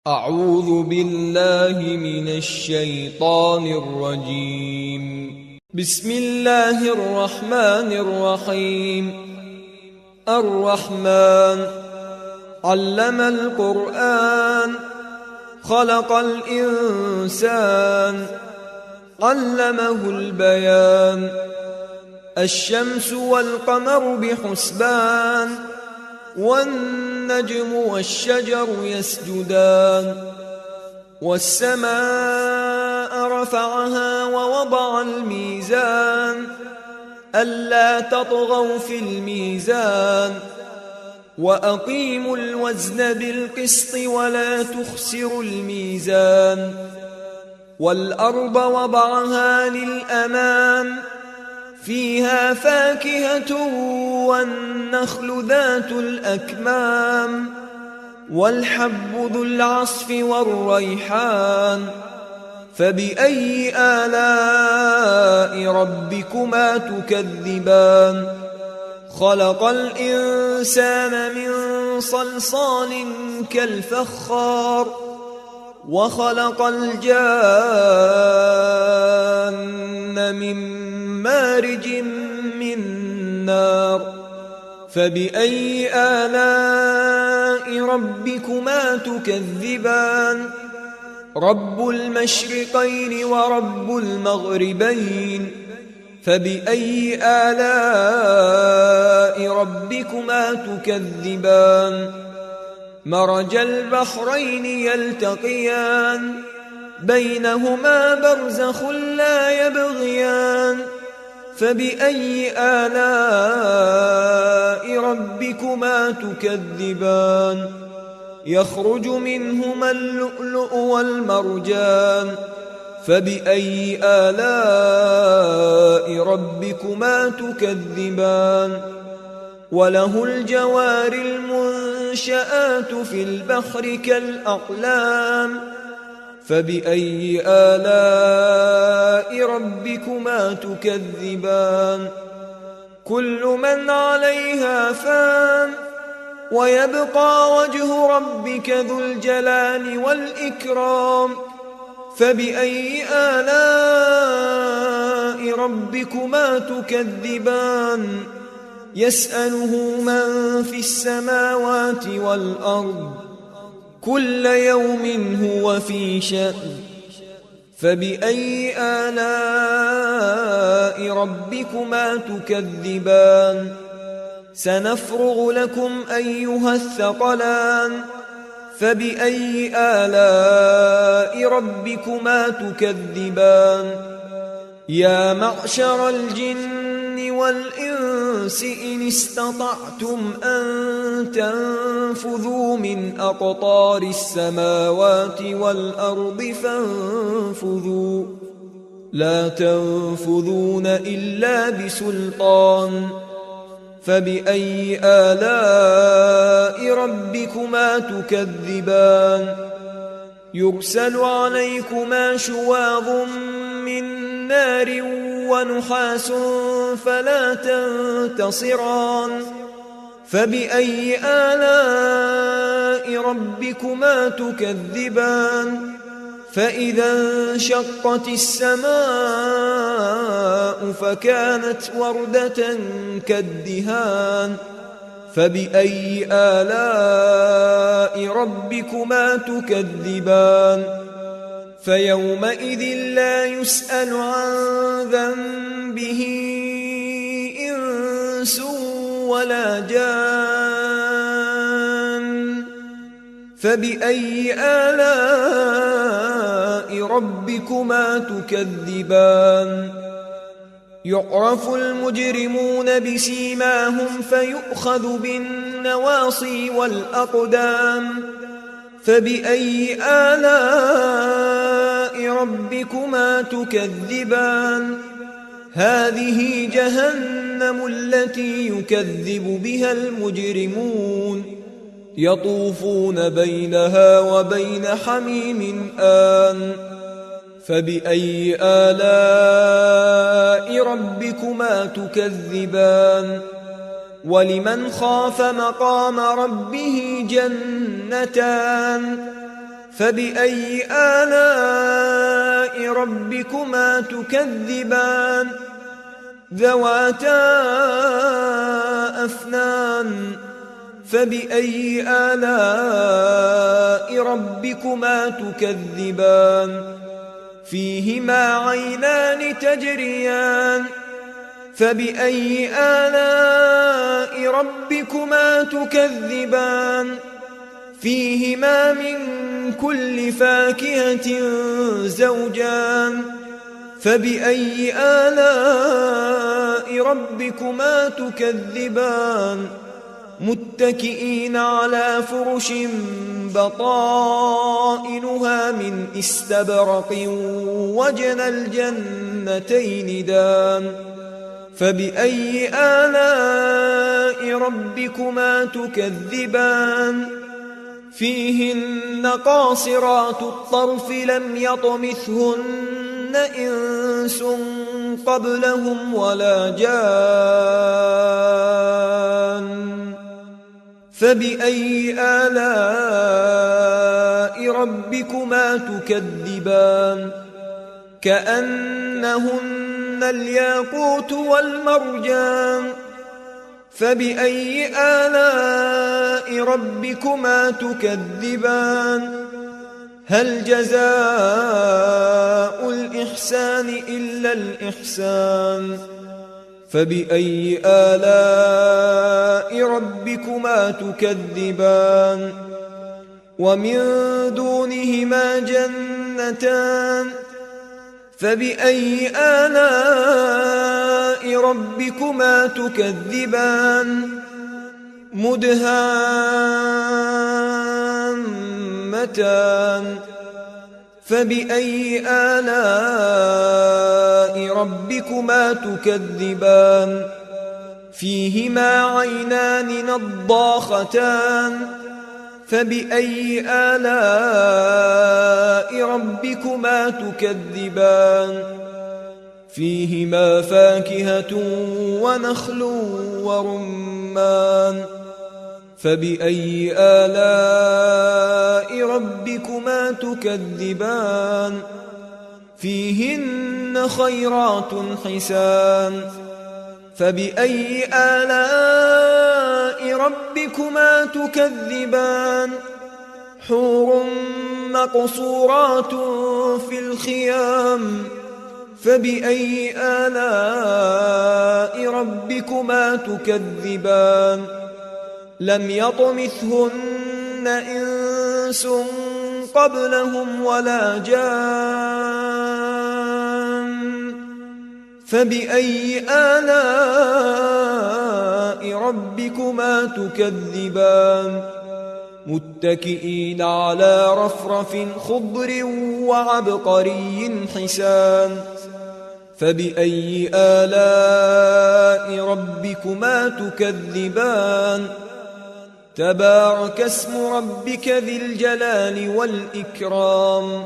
أعوذ بالله من الشيطان الرجيم. بسم الله الرحمن الرحيم. الرحمن علم القرآن خلق الإنسان علمه البيان. الشمس والقمر بحسبان والنجم والشجر يسجدان. والسماء رفعها ووضع الميزان ألا تطغوا في الميزان وأقيموا الوزن بالقسط ولا تخسروا الميزان. والأرض وضعها للأنام فيها فاكهة والنخل ذات الأكمام والحب ذو العصف والريحان. فبأي آلاء ربكما تكذبان؟ خلق الإنسان من صلصال كالفخار وخلق الجان من مارج من نار. فبأي آلاء ربكما تكذبان؟ رب المشرقين ورب المغربين. فبأي آلاء ربكما تكذبان؟ مرج البحرين يلتقيان بينهما برزخ لا يبغيان. فبأي آلاء ربكما تكذبان؟ يخرج منهما اللؤلؤ والمرجان. فبأي آلاء ربكما تكذبان؟ وله الجوار المنشآت في البحر كالأعلام. فبأي آلاء ربكما تكذبان؟ كل من عليها فان ويبقى وجه ربك ذو الجلال والإكرام. فبأي آلاء ربكما تكذبان؟ يسأله من في السماوات والأرض كل يوم هو في شأن. فبأي آلاء ربكما تكذبان؟ سنفرغ لكم أيها الثقلان. فبأي آلاء ربكما تكذبان؟ يا معشر الجن والإنس إن استطعتم أن تنفذوا من أقطار السماوات والأرض فانفذوا لا تنفذون إلا بسلطان. فبأي آلاء ربكما تكذبان؟ يرسل عليكما شواظ من نار ونحاس فلا تنتصران. فبأي آلاء ربكما تكذبان؟ فإذا انشقت السماء فكانت وردة كالدهان. فبأي آلاء ربكما تكذبان؟ فيومئذ لا يسأل عن ذنبه إنس ولا جان. فبأي آلاء ربكما تكذبان؟ يعرف المجرمون بسيماهم فيؤخذ بالنواصي والأقدام. فبأي آلاء ربكما تكذبان؟ هذه جهنم التي يكذب بها المجرمون يطوفون بينها وبين حميم آن. فبأي آلاء ربكما تكذبان؟ ولمن خاف مقام ربه جنتان فبأي آلاء ربكما تكذبان ذواتا أفنان فبأي آلاء ربكما تكذبان فيهما عينان تجريان فبأي آلاء ربكما تكذبان فيهما من كل فاكهة زوجان فبأي آلاء ربكما تكذبان متكئين على فرش بطائنها من استبرق وجنى الجنتين دان فبأي آلاء ربكما تكذبان فيهن قاصرات الطرف لم يطمثهن إنس قبلهم ولا جان فبأي آلاء ربكما تكذبان كأنهن الياقوت والمرجان فبأي آلاء ربكما تكذبان هل جزاء الإحسان إلا الإحسان فبأي آلاء ربكما تكذبان ومن دونهما جنتان فبأي آلاء ربكما تكذبان مدهامتان فبأي آلاء ربكما تكذبان فيهما عينان نضاختان فبأي آلاء ربكما تكذبان فيهما فاكهة ونخل ورمان فبأي آلاء ربكما تكذبان فيهن خيرات حسان فبأي آلاء ربكما تكذبان حور مقصورات في الخيام فبأي آلاء ربكما تكذبان لم يطمثهن إنس قبلهم ولا جان فبأي آلاء ربكما تكذبان متكئين على رفرف خضر وعبقري حسان فبأي آلاء ربكما تكذبان تبارك اسم ربك ذي الجلال والإكرام